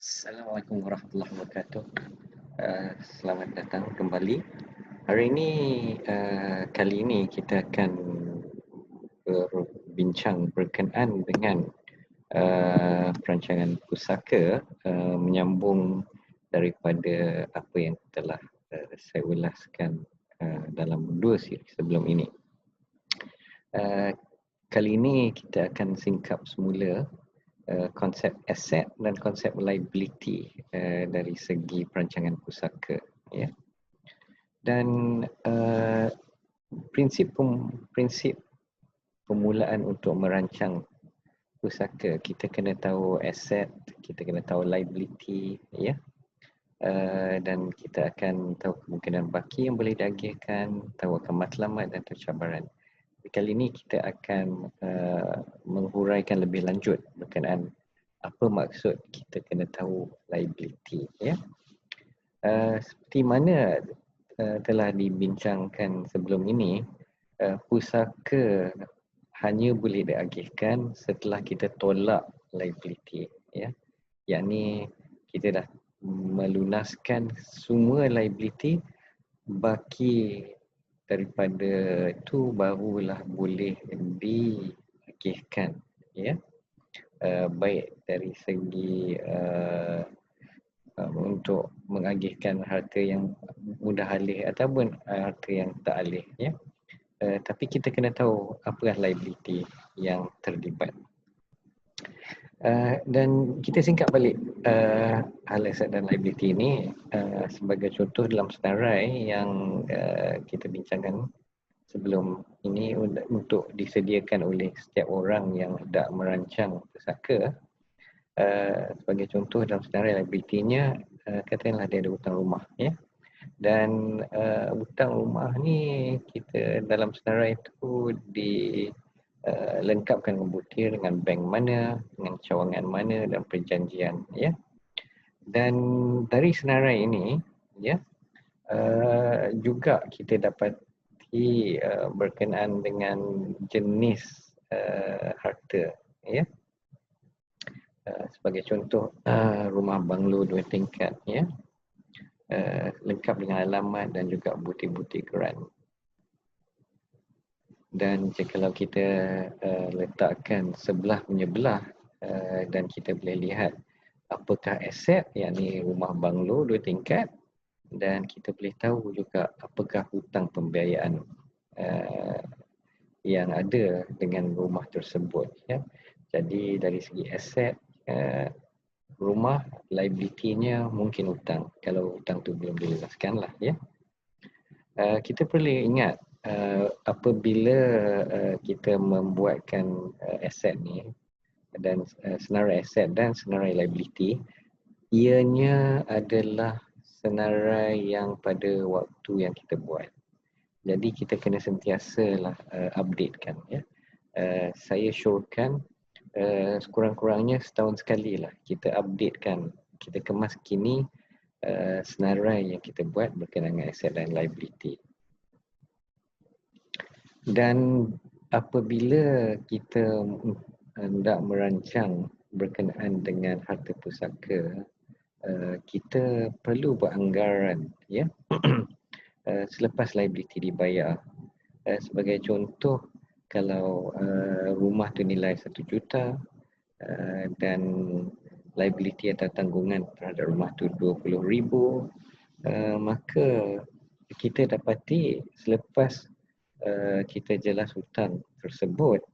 Assalamualaikum warahmatullahi wabarakatuh. Selamat datang kembali. Hari ini, kali ini kita akan berbincang berkenaan dengan perancangan pusaka, menyambung daripada apa yang telah saya ulaskan dalam dua siri sebelum ini. Kali ini kita akan singkap semula konsep aset dan konsep liability dari segi perancangan pusaka, ya. Dan prinsip permulaan untuk merancang pusaka, kita kena tahu aset, kita kena tahu liability, ya. Dan kita akan tahu kemungkinan baki yang boleh diagihkan, tahu akan matlamat dan cabaran. Kali ini kita akan menghuraikan lebih lanjut berkenaan apa maksud kita kena tahu liability, ya. Seperti mana telah dibincangkan sebelum ini, pusaka hanya boleh diagihkan setelah kita tolak liability, ya. Yakni kita dah melunaskan semua liability, baki daripada itu barulah boleh diagihkan, ya. Baik dari segi untuk mengagihkan harta yang mudah alih ataupun harta yang tak alih, ya. Tapi kita kena tahu apakah liability yang terlibat. Dan kita singkat balik hal aset dan liability ini sebagai contoh dalam senarai yang kita bincangkan sebelum ini untuk disediakan oleh setiap orang yang hendak merancang pusaka. Sebagai contoh dalam senarai liability-nya, katakanlah dia ada hutang rumah, ya. Dan hutang rumah ni kita dalam senarai itu lengkapkan dengan bukti dengan bank mana, dengan cawangan mana dan perjanjian, ya. Dan dari senarai ini, ya, juga kita dapati berkenaan dengan jenis harta, ya. Sebagai contoh rumah banglo 2 tingkat, ya, lengkap dengan alamat dan juga bukti-bukti geran. Dan kalau kita letakkan sebelah menyebelah dan kita boleh lihat apakah aset, yakni rumah banglo 2 tingkat, dan kita boleh tahu juga apakah hutang pembiayaan yang ada dengan rumah tersebut, ya. Jadi dari segi aset, rumah, liability-nya mungkin hutang, kalau hutang tu belum dilunaskan lah, ya. Kita perlu ingat apabila kita membuatkan aset ni dan senarai aset dan senarai liability, ianya adalah senarai yang pada waktu yang kita buat. Jadi kita kena sentiasalah updatekan, ya. Saya syorkan sekurang-kurangnya setahun sekali lah kita updatekan, kita kemas kini senarai yang kita buat berkenaan dengan aset dan liability. Dan apabila kita hendak merancang berkenaan dengan harta pusaka, kita perlu buat anggaran, ya. Selepas liability dibayar. Sebagai contoh, kalau rumah tu nilai 1 juta dan liability atau tanggungan terhadap rumah tu 20,000, maka kita dapati selepas kita jelas hutang tersebut,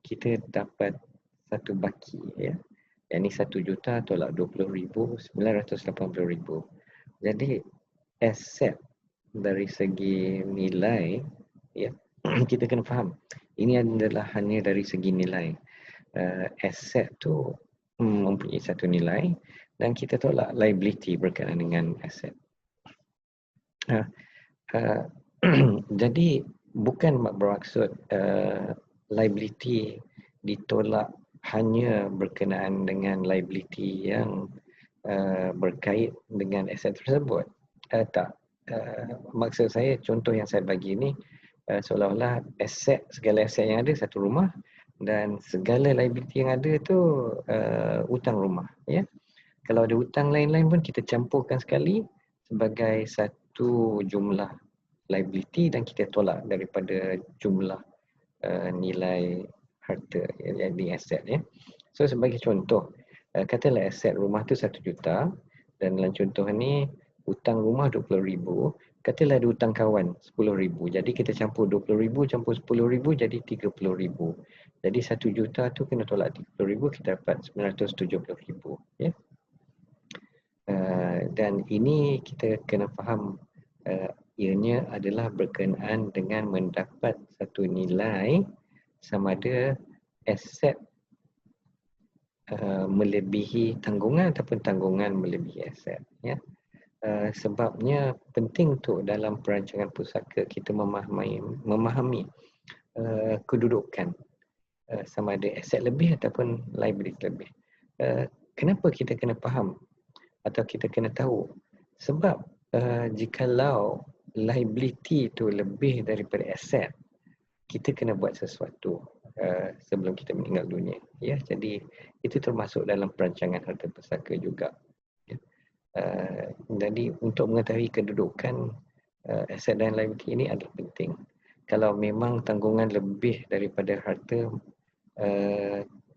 kita dapat satu baki, ya. Yang ni 1 juta tolak 20,000, 980,000. Jadi aset dari segi nilai, ya, kita kena faham ini adalah hanya dari segi nilai. Aset tu mempunyai satu nilai dan kita tolak liability berkenaan dengan aset. Jadi bukan bermaksud liability ditolak hanya berkenaan dengan liability yang berkait dengan aset tersebut. Tak. Maksud saya, contoh yang saya bagi ini seolah-olah aset, segala aset yang ada satu rumah dan segala liability yang ada tu hutang rumah, ya. Kalau ada hutang lain-lain pun kita campurkan sekali sebagai satu jumlah liability dan kita tolak daripada jumlah nilai harta yang aset ya. So sebagai contoh, katalah aset rumah tu 1 juta dan dalam contoh ni hutang rumah 20,000, katalah ada hutang kawan 10,000. Jadi kita campur 20,000 campur 10,000 jadi 30,000. Jadi 1 juta tu kena tolak 30,000, kita dapat 970,000 ya. Dan ini kita kena faham ianya adalah berkenaan dengan mendapat satu nilai sama ada aset melebihi tanggungan ataupun tanggungan melebihi aset ya. Sebabnya penting tu dalam perancangan pusaka kita memahami kedudukan sama ada aset lebih ataupun liability lebih. Kenapa kita kena faham atau kita kena tahu? Sebab jikalau liability itu lebih daripada aset, kita kena buat sesuatu sebelum kita meninggal dunia ya. Jadi itu termasuk dalam perancangan harta pusaka juga ya. Jadi untuk mengetahui kedudukan aset dan liability ini adalah penting. Kalau memang tanggungan lebih daripada harta,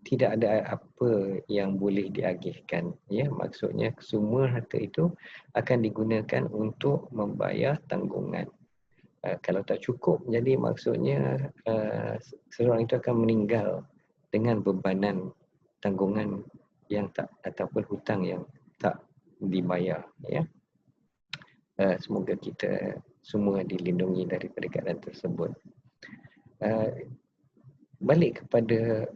tidak ada apa yang boleh diagihkan ya. Maksudnya semua harta itu akan digunakan untuk membayar tanggungan. Kalau tak cukup, jadi maksudnya seseorang itu akan meninggal dengan bebanan tanggungan yang tak ataupun hutang yang tak dibayar ya. Semoga kita semua dilindungi daripada keadaan tersebut. Balik kepada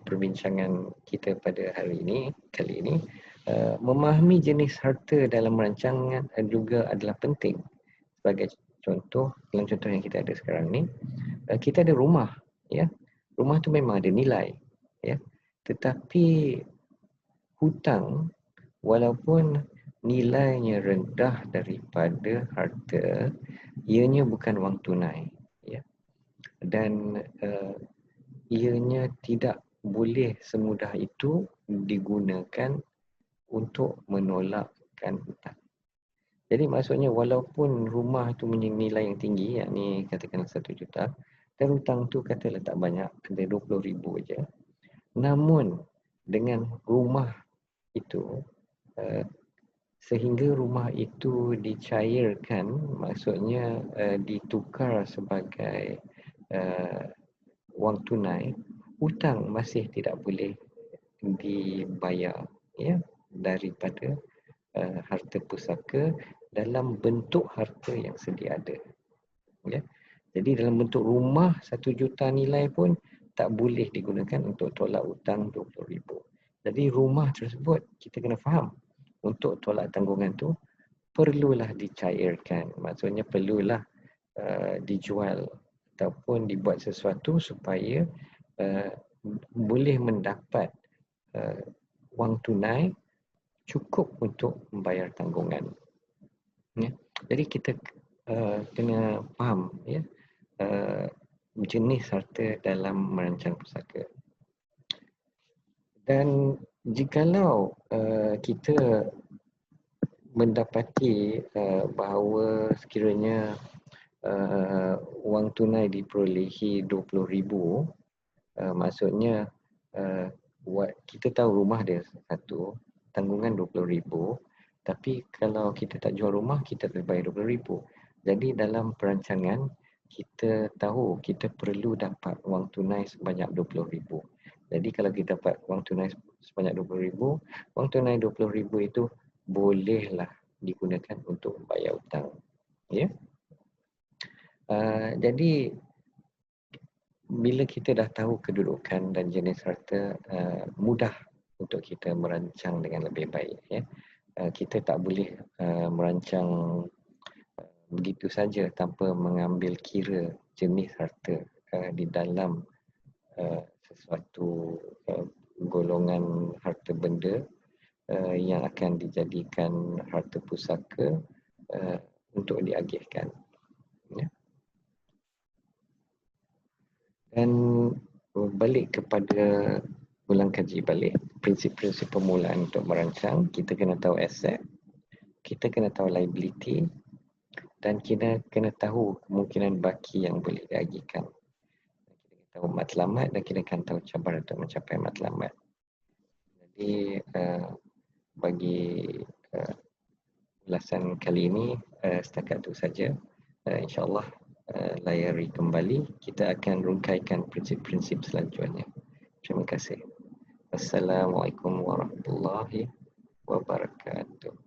perbincangan kita pada kali ini, memahami jenis harta dalam rancangan juga adalah penting. Sebagai contoh, dalam contoh yang kita ada sekarang ni, kita ada rumah ya. Rumah tu memang ada nilai ya. Tetapi hutang walaupun nilainya rendah daripada harta, ianya bukan wang tunai ya. Dan ianya tidak boleh semudah itu digunakan untuk menolakkan hutang. Jadi maksudnya walaupun rumah itu mempunyai nilai yang tinggi, yakni katakanlah 1 juta, dan hutang tu katalah tak banyak, ada 20,000 aja. Namun dengan rumah itu sehingga rumah itu dicairkan, maksudnya ditukar sebagai wang tunai, hutang masih tidak boleh dibayar ya daripada harta pusaka dalam bentuk harta yang sedia ada ya. Jadi dalam bentuk rumah 1 juta nilai pun tak boleh digunakan untuk tolak hutang 20,000. Jadi rumah tersebut kita kena faham, untuk tolak tanggungan tu perlulah dicairkan, maksudnya perlulah dijual ataupun dibuat sesuatu supaya boleh mendapat wang tunai cukup untuk membayar tanggungan ya. Jadi kita kena faham ya jenis harta dalam merancang pusaka. Dan jikalau kita mendapati bahawa sekiranya wang tunai diperolehi 20,000, maksudnya kita tahu rumah dia satu, tanggungan 20,000, tapi kalau kita tak jual rumah kita terbayar 20,000. Jadi dalam perancangan kita tahu kita perlu dapat wang tunai sebanyak 20,000. Jadi kalau kita dapat wang tunai sebanyak 20,000, wang tunai 20,000 itu bolehlah digunakan untuk membayar hutang. Ya. Jadi bila kita dah tahu kedudukan dan jenis harta, mudah untuk kita merancang dengan lebih baik ya. Kita tak boleh merancang begitu saja tanpa mengambil kira jenis harta di dalam sesuatu golongan harta benda yang akan dijadikan harta pusaka untuk diagihkan ya. Dan balik kepada ulang kaji balik prinsip-prinsip permulaan untuk merancang. Kita kena tahu aset, kita kena tahu liability, dan kita kena tahu kemungkinan baki yang boleh diagihkan. Kita kena tahu matlamat dan kita kena tahu cabaran untuk mencapai matlamat. Jadi bagi ulasan kali ini setakat itu saja. InsyaAllah layari kembali, kita akan rungkaikan prinsip-prinsip selanjutnya. Terima kasih. Assalamualaikum warahmatullahi wabarakatuh.